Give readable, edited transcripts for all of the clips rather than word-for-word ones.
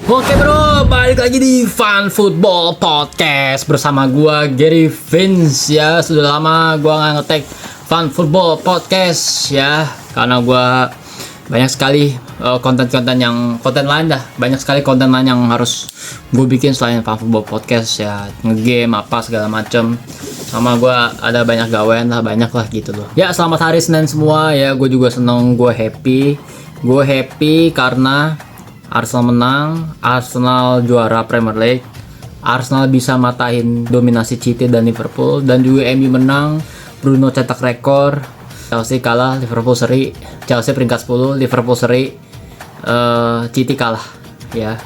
Oke bro, balik lagi di Fun Football Podcast bersama gua Gary Vince ya. Sudah lama gua nggak nge-tag Fun Football Podcast ya, karena gua banyak sekali konten lain dah. Banyak sekali konten lain yang harus gue bikin selain Fun Football Podcast ya, ngegame apa segala macem. Sama gua ada banyak gawean lah, banyak lah gitu loh. Ya selamat hari Senin semua ya, gue juga seneng, gue happy karena Arsenal menang, Arsenal juara Premier League, Arsenal bisa matahin dominasi City dan Liverpool, dan juga MU menang, Bruno cetak rekor, Chelsea kalah, Liverpool seri, Chelsea peringkat 10, Liverpool seri, City kalah, ya.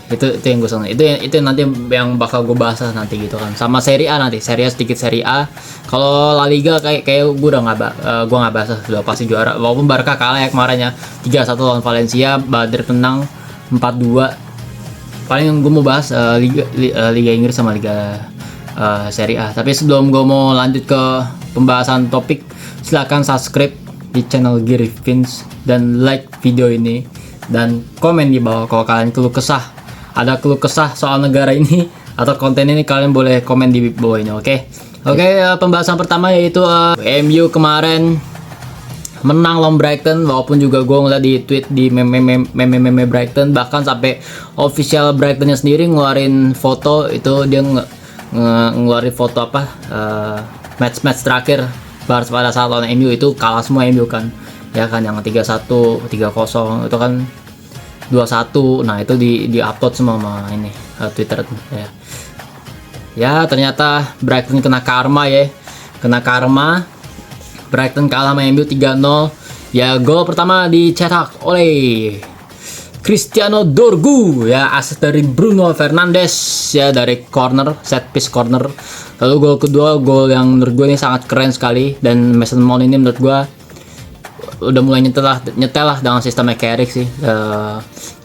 Itu yang gue seneng. Itu nanti yang bakal gue bahas nanti gitu kan. Sama Serie A nanti, sedikit Serie A. Kalau La Liga kayak gue udah nggak bahas, sudah pasti juara. Walaupun Barca kalah ya kemarin ya, 3-1 lawan Valencia, Madrid menang 4-2. Paling gue mau bahas Liga Inggris sama Liga Serie A. Tapi sebelum gue mau lanjut ke pembahasan topik, silakan subscribe di channel Gary Vince dan like video ini dan komen di bawah kalau kalian ada keluh kesah soal negara ini atau konten ini, kalian boleh komen di bawah ini. Oke, pembahasan pertama yaitu MU kemarin menang lawan Brighton, walaupun juga gue ngeliat di tweet di meme Brighton, bahkan sampai official Brightonnya sendiri ngeluarin foto itu, dia ngeluarin foto match terakhir pada saat lawan MU itu kalah semua MU kan, ya kan, yang 3-1, 3-0 itu kan 2-1. Nah itu di upload semua sama ini Twitter ya. Ya ternyata Brighton kena karma. Brighton kalah sama MU 3-0. Ya, gol pertama dicetak oleh Cristiano Dorgu ya, asis dari Bruno Fernandes ya, dari set piece corner. Lalu gol kedua, gol yang menurut gue ini sangat keren sekali, dan Mason Mount ini menurut gue udah mulai nyetel lah dengan sistem Carrick sih.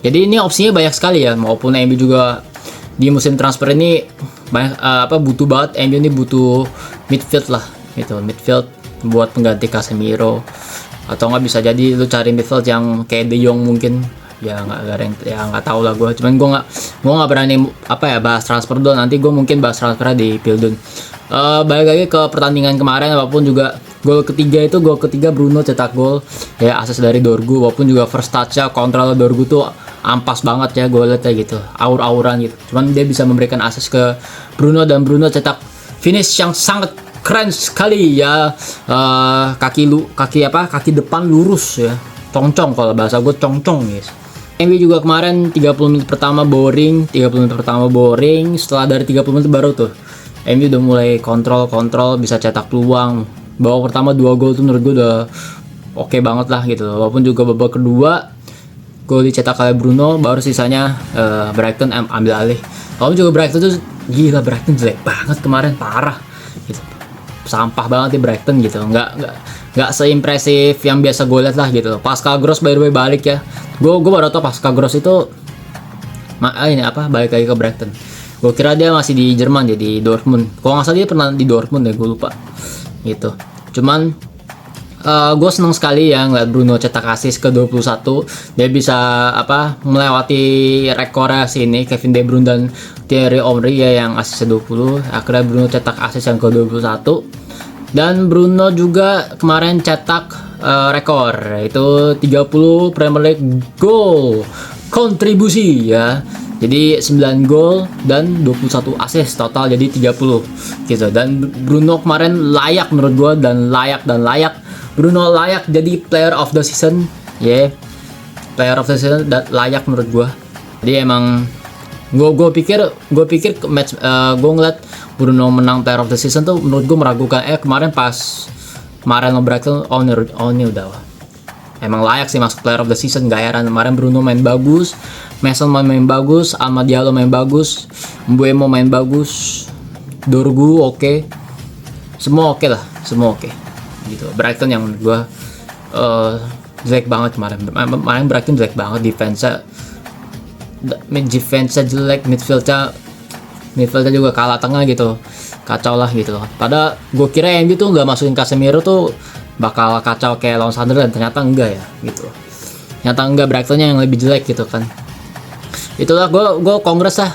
Jadi ini opsinya banyak sekali ya, maupun MU juga di musim transfer ini banyak butuh banget. MU ini butuh midfield lah gitu, midfield buat pengganti Casemiro, atau nggak bisa jadi lu cari midfield yang kayak De Jong mungkin ya, nggak tahu lah gue. Cuman gue nggak berani bahas transfer dulu, nanti gue mungkin bahas transfer di Pildun. Balik lagi ke pertandingan kemarin, walaupun juga gol ketiga Bruno cetak gol ya, asis dari Dorgu, walaupun juga first touch-nya kontrol Dorgu tuh ampas banget ya, gue liat gitu, aur-auran gitu. Cuman dia bisa memberikan asis ke Bruno, dan Bruno cetak finish yang sangat keren sekali ya. Kaki depan lurus ya, congcong, kalau bahasa gue congcong guys. MU juga kemarin 30 menit pertama boring, setelah dari 30 menit baru tuh MU udah mulai kontrol, bisa cetak peluang. Babak pertama 2 gol tuh menurut gue udah oke banget lah gitu. Walaupun juga babak kedua gol dicetak oleh Bruno, baru sisanya Brighton ambil alih. Walaupun juga Brighton tuh gila, Brighton jelek banget kemarin, parah gitu. Sampah banget di Brighton gitu. Nggak seimpresif yang biasa gue lihat lah gitu. Pascal Gross by the way balik ya. Gue baru tau Pascal Gross itu balik lagi ke Brighton. Gue kira dia masih di Jerman, jadi Dortmund. Kalau nggak salah dia pernah di Dortmund ya, gue lupa gitu. Cuman gue seneng sekali ya ngeliat Bruno cetak asis ke 21. Dia bisa melewati rekornya sini Kevin De Bruyne dan Thierry Henry ya, yang asisnya 20. Akhirnya Bruno cetak asis yang ke 21. Dan Bruno juga kemarin cetak rekor, yaitu 30 Premier League goal kontribusi ya. Jadi 9 gol dan 21 assist total, jadi 30 gitu. Dan Bruno kemarin layak menurut gue, dan layak. Bruno layak jadi player of the season ya. Player of the season dan layak menurut gue. Jadi emang gue pikir match gue ngeliat Bruno menang player of the season tuh menurut gue meragukan. Kemarin lo Brighton ini udah emang layak sih masuk player of the season, gak heran. Kemarin Bruno main bagus, Mason main bagus, Amad Diallo main bagus, Mbeumo main bagus, Dorgu oke. Semua oke gitu. Brighton yang menurut gue jelek banget kemarin Brighton jelek banget. Defense-nya jelek, midfieldnya juga kalah tengah gitu, kacau lah gitu loh. Padahal gue kira MU tuh nggak masukin Casemiro tuh bakal kacau kayak lawan Sunderland, ternyata enggak ya gitu. Ternyata enggak, Brightonnya yang lebih jelek gitu kan. itulah gue kongres lah,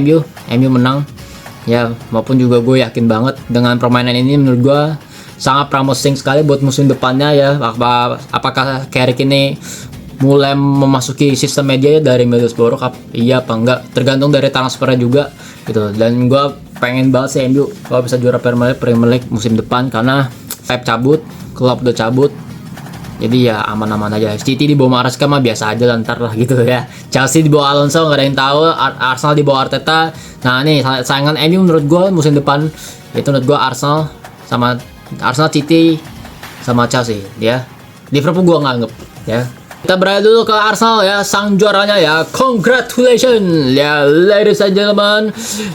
MU menang ya, maupun juga gue yakin banget dengan permainan ini. Menurut gue sangat promising sekali buat musim depannya ya. Apakah Carrick ini mulai memasuki sistem media dari Middlesbrough Cup, iya apa enggak, tergantung dari transfernya juga gitu. Dan gue pengen banget sih MU kalau bisa juara Premier League musim depan, karena Pep cabut, Klopp udah cabut, jadi ya aman-aman aja. City di bawah Maresca mah biasa aja, lantar lah gitu ya. Chelsea di bawah Alonso nggak ada yang tahu. Arsenal di bawah Arteta. Nah nih saingan MU menurut gue musim depan itu, menurut gue Arsenal, City sama Chelsea ya. Liverpool gue nggak anggap ya. Kita beralih dulu ke Arsenal ya, sang juaranya ya. Congratulations ya, ladies and gentlemen.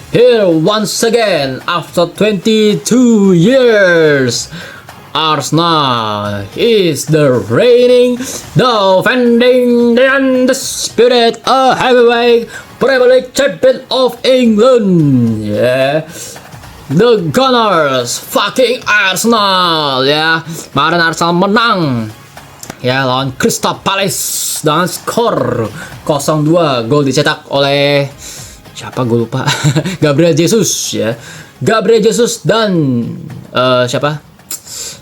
Here once again after 22 years, Arsenal is the reigning, defending, the undisputed heavyweight Premier League champion of England. Yeah. The Gunners fucking Arsenal ya. Kemarin Arsenal menang ya lawan Crystal Palace dengan skor 0-2. Gol dicetak oleh siapa gue lupa. Gabriel Jesus ya. Gabriel Jesus dan siapa?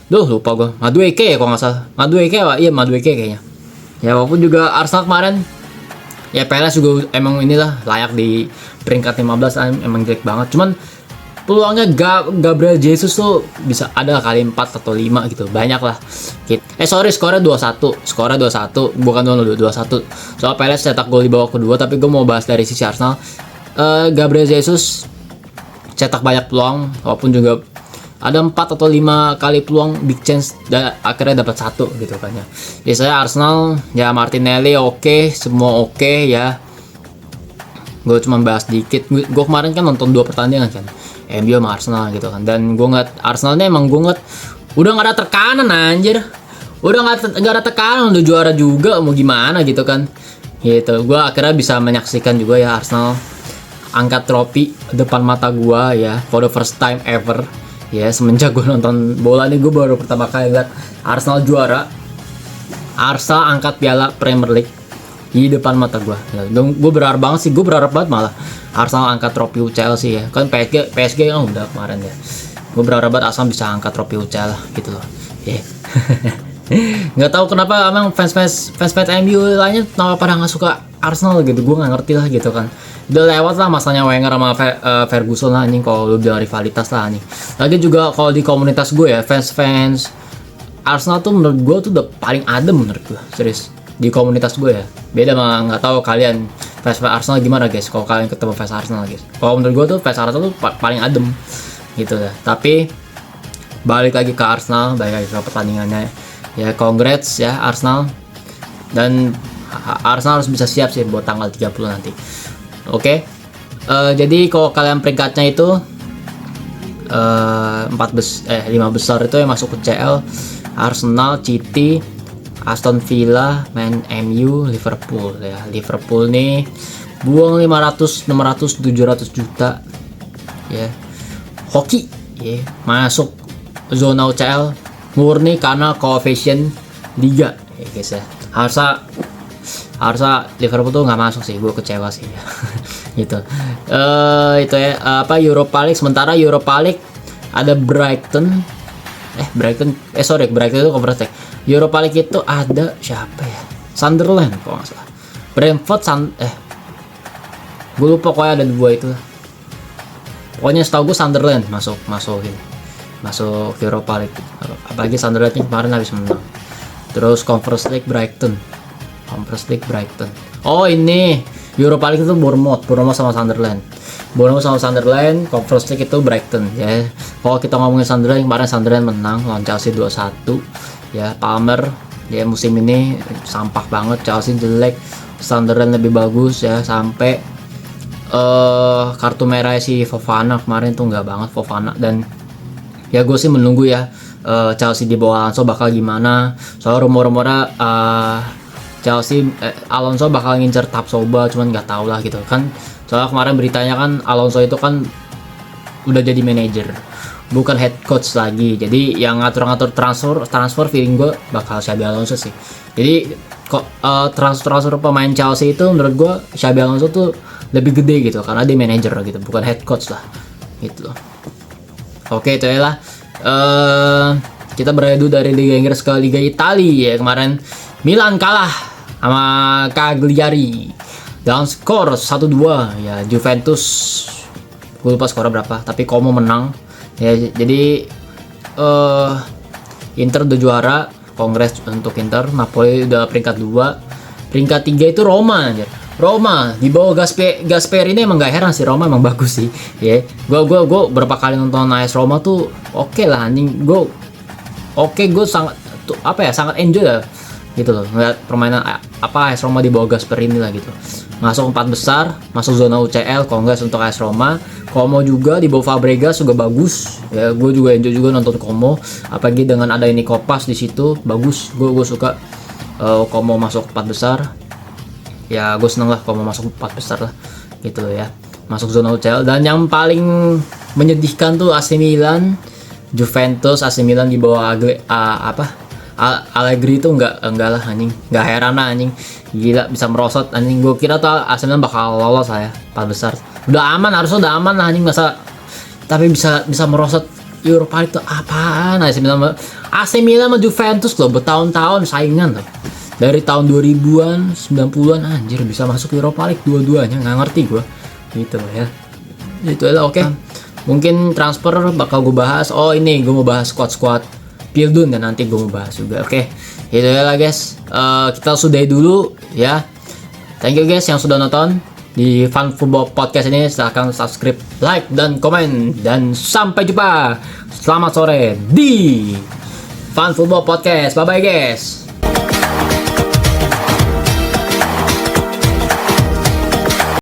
Lupa gue. Madueke ya kalau nggak salah. Madueke apa? Iya Madueke kayaknya. Ya walaupun juga Arsenal kemarin ya, Palace juga emang inilah layak di peringkat 15, emang jelek banget. Cuman peluangnya Gabriel Jesus tuh bisa ada kali 4 atau 5 gitu, banyak lah. Skornya 2-1, bukan 2-1. Soal Palace cetak gol di bawah kedua, tapi gue mau bahas dari sisi Arsenal. Gabriel Jesus cetak banyak peluang, walaupun juga ada 4 atau 5 kali peluang big chance dan akhirnya dapat 1 gitu kan ya. Biasanya Arsenal ya, Martinelli oke, semua oke ya. Gue cuma bahas dikit. Gue kemarin kan nonton 2 pertandingan kan, MU sama Arsenal gitu kan, dan gue ngeliat Arsenalnya emang gue ngeliat udah nggak ada tekanan anjir, udah nggak ada tekanan, udah juara juga, mau gimana gitu kan gitu. Gue akhirnya bisa menyaksikan juga ya Arsenal angkat trofi depan mata gue ya, for the first time ever ya. Semenjak gue nonton bola nih, gue baru pertama kali lihat Arsenal juara, Arsenal angkat piala Premier League di depan mata gue ya. Gue berharap banget sih, gue berharap banget malah Arsenal angkat trofi UCL sih ya. Kan PSG kan udah kemarin ya. Gue berharap banget Arsenal bisa angkat trofi UCL gitu loh. Yeah. Nggak tahu kenapa emang fans MU lainnya kenapa pada nggak suka Arsenal gitu. Gue nggak ngerti lah gitu kan. Udah lewat lah masanya Wenger sama Ferguson lah anjing, kalau lu bilang rivalitas lah anjing. Lagi juga kalau di komunitas gue ya, fans Arsenal tuh menurut gue tuh udah paling adem menurut gue, serius. Di komunitas gue ya, beda mah, nggak tahu kalian fans Arsenal gimana guys. Kalau kalian ketemu fans Arsenal guys, kalau menurut gue tuh fans Arsenal tuh paling adem gitu ya. Tapi balik lagi ke Arsenal, balik lagi ke pertandingannya ya. Congrats ya Arsenal, dan Arsenal harus bisa siap sih buat tanggal 30 nanti. Oke. Jadi kalau kalian peringkatnya itu 5 besar itu yang masuk ke CL: Arsenal, City, Aston Villa, MU, Liverpool ya. Liverpool nih buang 500, 600, 700 juta ya. Hoki ya, masuk zona UCL murni karena koefisien liga ya guys ya. Harusnya Liverpool tuh nggak masuk sih, gue kecewa sih ya. Gitu. Itu ya Europa League. Sementara Europa League ada Brighton itu Conference League. Europa League itu ada siapa ya? Sunderland kalau nggak salah. Brentford gue lupa, pokoknya ada 2 itu. Pokoknya setahu gue Sunderland masuk Europa League. Apalagi Sunderland kemarin habis menang. Terus Conference League Brighton. Oh ini Europa League itu Bournemouth sama Sunderland. Conference League itu Brighton ya. Kalau kita ngomongin Sunderland, kemarin Sunderland menang lawan Chelsea 2-1 ya. Palmer ya musim ini sampah banget, Chelsea jelek, Sunderland lebih bagus ya. Sampai kartu merah si Fofana kemarin tuh nggak banget Fofana. Dan ya gue sih menunggu ya Chelsea di bawah Alonso bakal gimana. Soal rumor-rumornya Alonso bakal ngincer Tapsoba, cuman nggak tahu lah gitu kan. Soalnya kemarin beritanya kan Alonso itu kan udah jadi manajer, bukan head coach lagi. Jadi yang ngatur-ngatur transfer feeling gue bakal Xabi Alonso sih. Jadi transfer pemain Chelsea itu menurut gue Xabi Alonso tuh lebih gede gitu karena dia manajer gitu, bukan head coach lah gitu loh. Oke, itu ya lah. Kita beralih dulu dari Liga Inggris ke Liga Italia ya. Kemarin Milan kalah sama Cagliari dengan skor 1-2 ya. Juventus gue lupa skornya berapa, tapi Como menang ya. Jadi Inter udah juara, kongres untuk Inter. Napoli udah peringkat 2. Peringkat 3 itu Roma anjir. Roma di bawah Gasperini emang gak heran sih, Roma emang bagus sih ya. Gue berapa kali nonton AS Roma tuh oke lah anjing. Gue sangat sangat enjoy lah gitu loh ngeliat permainan AS Roma di bawah Gasperini lah gitu. Masuk 4 besar, masuk zona UCL, kongres untuk AS Roma. Como juga di bawah Fabregas juga bagus ya. Gue juga enjoy juga nonton Como, apalagi dengan ada ini Kopas di situ, bagus. Gue suka Como masuk 4 besar ya. Gue seneng lah Como masuk 4 besar lah gitu loh ya, masuk zona UCL. Dan yang paling menyedihkan tuh AC Milan, Juventus, AC Milan di bawah Allegri itu enggak lah anjing. Enggak heran lah anjing. Gila bisa merosot anjing. Gue kira tuh AC Milan bakal lolos lah ya 4 besar. Udah aman, harusnya udah aman lah anjing, masa tapi bisa merosot Europa League tuh apaan. AC Milan sama Juventus loh bertahun-tahun saingan loh. Dari tahun 2000-an, 90-an anjir bisa masuk Europa League dua-duanya, nggak ngerti gue gitu loh ya. Itu adalah oke. Mungkin transfer bakal gue bahas. Oh ini gue mau bahas squad Pildun dan nanti gue mau bahas juga. Oke, itu ya lah guys. Kita sudahi dulu ya. Thank you guys yang sudah nonton di Fun Football Podcast ini. Silahkan subscribe, like, dan komen. Dan sampai jumpa. Selamat sore di Fun Football Podcast. Bye bye guys.